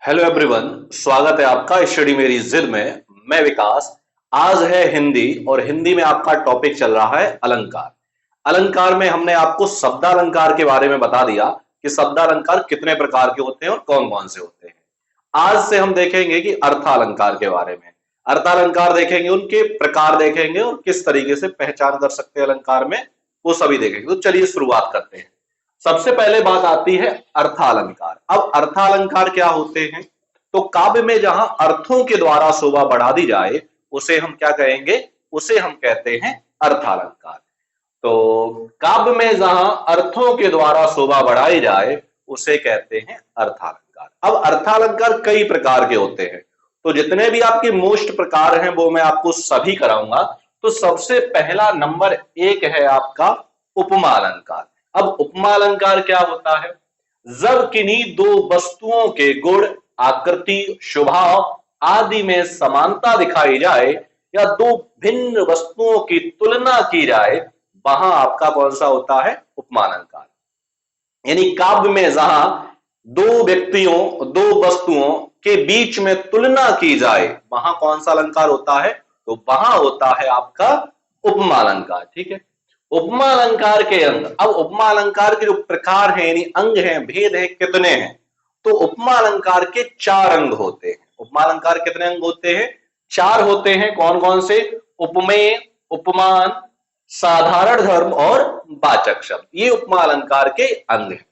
Hello everyone, स्वागत है आपका स्टडी मेरी जिद में। मैं विकास। आज है हिंदी और हिंदी में आपका टॉपिक चल रहा है अलंकार। अलंकार में हमने आपको शब्दालंकार के बारे में बता दिया कि शब्दालंकार कितने प्रकार के होते हैं और कौन कौन से होते हैं। आज से हम देखेंगे कि अर्थालंकार के बारे में। अर्थालंकार देखेंगे, उनके प्रकार देखेंगे और किस तरीके से पहचान कर सकते हैं अलंकार में, वो सभी देखेंगे। तो चलिए शुरुआत करते हैं। सबसे पहले बात आती है अर्थालंकार। अब अर्थालंकार क्या होते हैं? तो काव्य में जहां अर्थों के द्वारा शोभा बढ़ा दी जाए उसे हम क्या कहेंगे? उसे हम कहते हैं अर्थालंकार। तो काव्य में जहां अर्थों के द्वारा शोभा बढ़ाई जाए उसे कहते हैं अर्थालंकार। अब अर्थालंकार कई प्रकार के होते हैं, तो जितने भी आपके मोस्ट प्रकार हैं वो मैं आपको सभी कराऊंगा। तो सबसे पहला नंबर एक है आपका उपमा अलंकार। अब उपमा अलंकार क्या होता है? जब किन्हीं दो वस्तुओं के गुण, आकृति, स्वभाव आदि में समानता दिखाई जाए या दो भिन्न वस्तुओं की तुलना की जाए, वहां आपका कौन सा होता है? उपमा अलंकार। यानी काव्य में जहां दो व्यक्तियों, दो वस्तुओं के बीच में तुलना की जाए, वहां कौन सा अलंकार होता है? तो वहां होता है आपका उपमा अलंकार। ठीक है। उपमा अलंकार के अंग। अब उपमा अलंकार के जो प्रकार हैं यानी अंग हैं, भेद है, कितने हैं? तो उपमा अलंकार के चार अंग होते हैं। उपमा अलंकार कितने अंग होते हैं? चार होते हैं। कौन कौन से? उपमेय, उपमान, साधारण धर्म और वाचक शब्द। ये उपमा अलंकार के अंग हैं।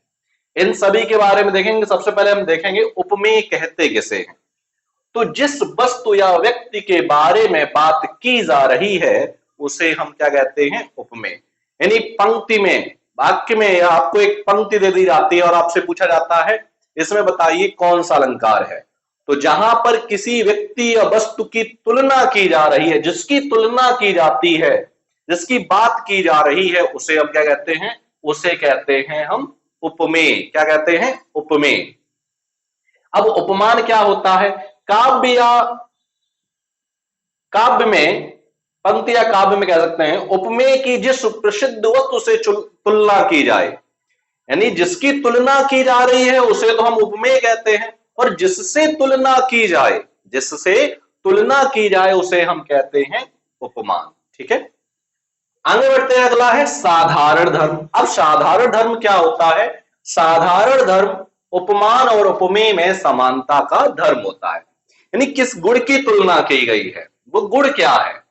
इन सभी के बारे में देखेंगे। सबसे पहले हम देखेंगे उपमेय कहते किसे हैं। तो जिस वस्तु या व्यक्ति के बारे में बात की जा रही है उसे हम क्या कहते हैं? उपमेय। यानी पंक्ति में, वाक्य में या आपको एक पंक्ति दे दी जाती है और आपसे पूछा जाता है इसमें बताइए कौन सा अलंकार है। तो जहां पर किसी व्यक्ति या वस्तु की तुलना की जा रही है, जिसकी तुलना की जाती है, जिसकी बात की जा रही है, उसे हम क्या कहते हैं? उसे कहते हैं हम उपमेय। क्या कहते हैं? उपमेय। अब उपमान क्या होता है? काव्य में, पंक्ति या काव्य में कह सकते हैं, उपमेय की जिस प्रसिद्ध वस्तु से तुलना की जाए, यानी जिसकी तुलना की जा रही है उसे तो हम उपमेय कहते हैं, और जिससे तुलना की जाए, जिससे तुलना की जाए उसे हम कहते हैं उपमान। ठीक है। आगे बढ़ते हैं। अगला है साधारण धर्म। अब साधारण धर्म क्या होता है? साधारण धर्म उपमान और उपमेय में समानता का धर्म होता है। यानी किस गुण की तुलना की गई है, वो गुण क्या है,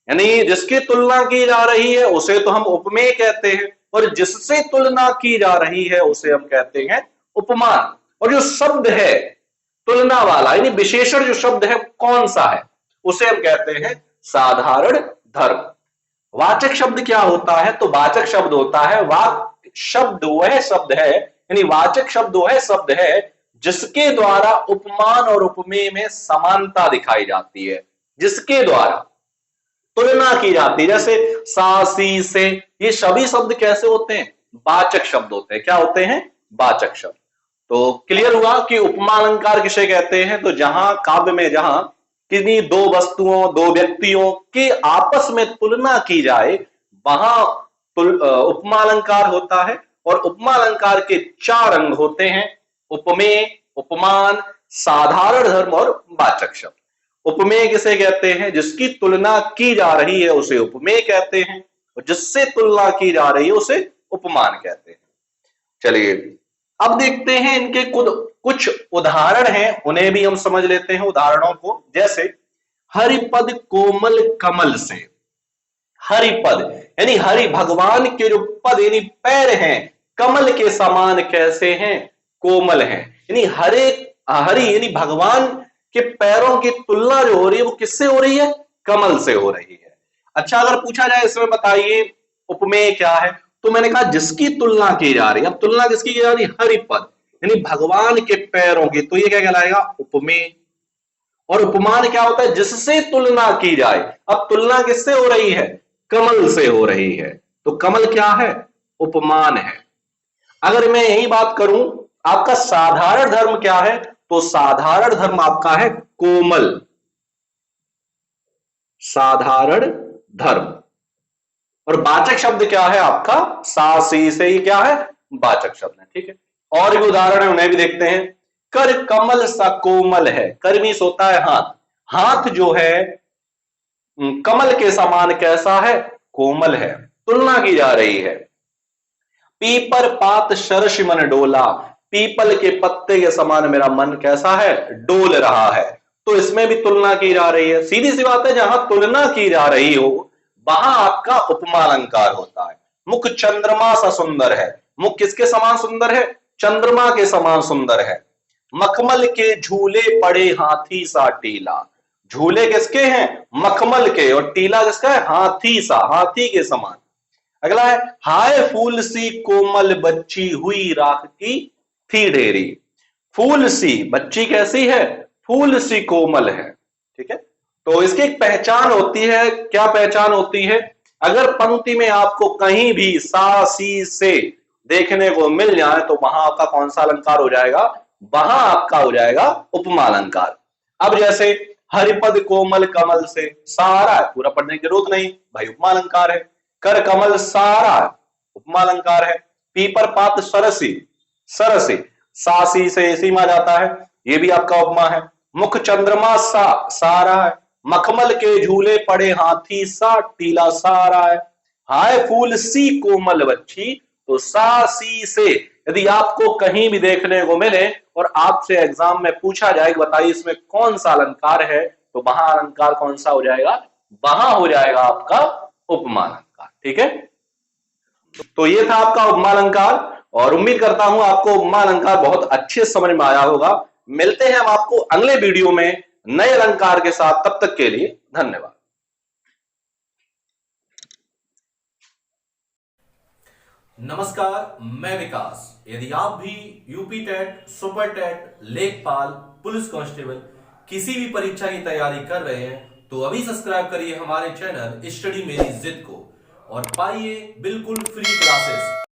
यानी जिसकी तुलना की जा रही है उसे तो हम उपमेय कहते हैं, और जिससे तुलना की जा रही है उसे हम कहते हैं उपमान। और जो शब्द है तुलना वाला, यानी विशेषण जो शब्द है कौन सा है, उसे हम कहते हैं साधारण धर्म। वाचक शब्द क्या होता है? तो वाचक शब्द होता है, वाक शब्द वह शब्द है, यानी वाचक शब्द वह शब्द है जिसके द्वारा उपमान और उपमेय में समानता दिखाई जाती है, जिसके द्वारा तुलना की जाती है। जैसे सा, सी, से, ये सभी शब्द कैसे होते हैं? वाचक शब्द होते हैं। क्या होते हैं? वाचक शब्द। तो क्लियर हुआ कि उपमा अलंकार किसे कहते हैं? तो जहां काव्य में जहां किन्हीं दो वस्तुओं, दो व्यक्तियों के आपस में तुलना की जाए, वहां उपमा अलंकार होता है। और उपमा अलंकार के चार अंग होते हैं: उपमेय, उपमान, साधारण धर्म और वाचक शब्द। उपमेय किसे कहते हैं? जिसकी तुलना की जा रही है उसे उपमेय कहते हैं, और जिससे तुलना की जा रही है उसे उपमान कहते हैं। चलिए अब देखते हैं इनके कुछ उदाहरण हैं, उन्हें भी हम समझ लेते हैं उदाहरणों को। जैसे हरिपद कोमल कमल से। हरिपद यानी हरि भगवान के जो पद यानी पैर हैं कमल के समान कैसे हैं? कोमल हैं। यानी हरि यानी भगवान के पैरों की तुलना जो हो रही है वो किससे हो रही है? कमल से हो रही है। अच्छा, अगर पूछा जाए इसमें बताइए उपमेय क्या है, तो मैंने कहा जिसकी तुलना की जा रही है। अब तुलना किसकी की जा रही है? हरिपद यानी भगवान के पैरों की, तो ये क्या कहलाएगा? उपमेय। और उपमान क्या होता है? जिससे तुलना की जाए। अब तुलना किससे हो रही है? कमल से हो रही है, तो कमल क्या है? उपमान है। अगर मैं यही बात करूं आपका साधारण धर्म क्या है, तो साधारण धर्म आपका है कोमल। साधारण धर्म। और वाचक शब्द क्या है आपका? सा, सी, से, ये क्या है? वाचक शब्द है। ठीक है। और भी उदाहरण है, उन्हें भी देखते हैं। कर कमल सा कोमल है। कर मीन्स होता है हाथ, हाथ जो है कमल के समान कैसा है, कोमल है। तुलना की जा रही है। पीपर पात शरष मन डोला, पीपल के पत्ते के समान मेरा मन कैसा है, डोल रहा है। तो इसमें भी तुलना की जा रही है। सीधी सी बात है, जहां तुलना की जा रही हो वहां आपका उपमा अलंकार होता है। मुख चंद्रमा सा सुंदर है, मुख किसके समान सुंदर है, चंद्रमा के समान सुंदर है। मखमल के झूले पड़े हाथी सा टीला, झूले किसके हैं, मखमल के, और टीला किसका है, हाथी सा, हाथी के समान। अगला है, हाय फूल सी कोमल बच्ची हुई राख की थी ढेरी। फूल सी, बच्ची कैसी है, फूल सी कोमल है। ठीक है, तो इसकी एक पहचान होती है। क्या पहचान होती है, अगर पंक्ति में आपको कहीं भी सा सी से देखने को मिल जाए तो वहां आपका कौन सा अलंकार हो जाएगा, वहां आपका हो जाएगा उपमा अलंकार। अब जैसे हरिपद कोमल कमल से, सारा है, पूरा पढ़ने की जरूरत नहीं भाई, उपमा अलंकार है। कर कमल सारा, उपमा अलंकार है। पीपर पात सरसी, सरसी, सासी से सीमा जाता है, ये भी आपका उपमा है। मुख चंद्रमा सा, सारा है। मखमल के झूले पड़े हाथी सा, टीला सारा है। हाय फूल सी कोमल बच्ची, तो सा सी से यदि आपको कहीं भी देखने को मिले और आपसे एग्जाम में पूछा जाए कि बताइए इसमें कौन सा अलंकार है, तो वहां अलंकार कौन सा हो जाएगा, वहां हो जाएगा आपका उपमा अलंकार। ठीक है, तो ये था आपका उपमा अलंकार, और उम्मीद करता हूं आपको उपमा अलंकार बहुत अच्छे समझ में आया होगा। मिलते हैं हम आपको अगले वीडियो में नए अलंकार के साथ, तब तक के लिए धन्यवाद। नमस्कार, मैं विकास। यदि आप भी यूपी टेट, सुपर टेट, लेखपाल, पुलिस कांस्टेबल किसी भी परीक्षा की तैयारी कर रहे हैं तो अभी सब्सक्राइब करिए हमारे चैनल स्टडी मेरी जिद को और पाइए बिल्कुल फ्री क्लासेस।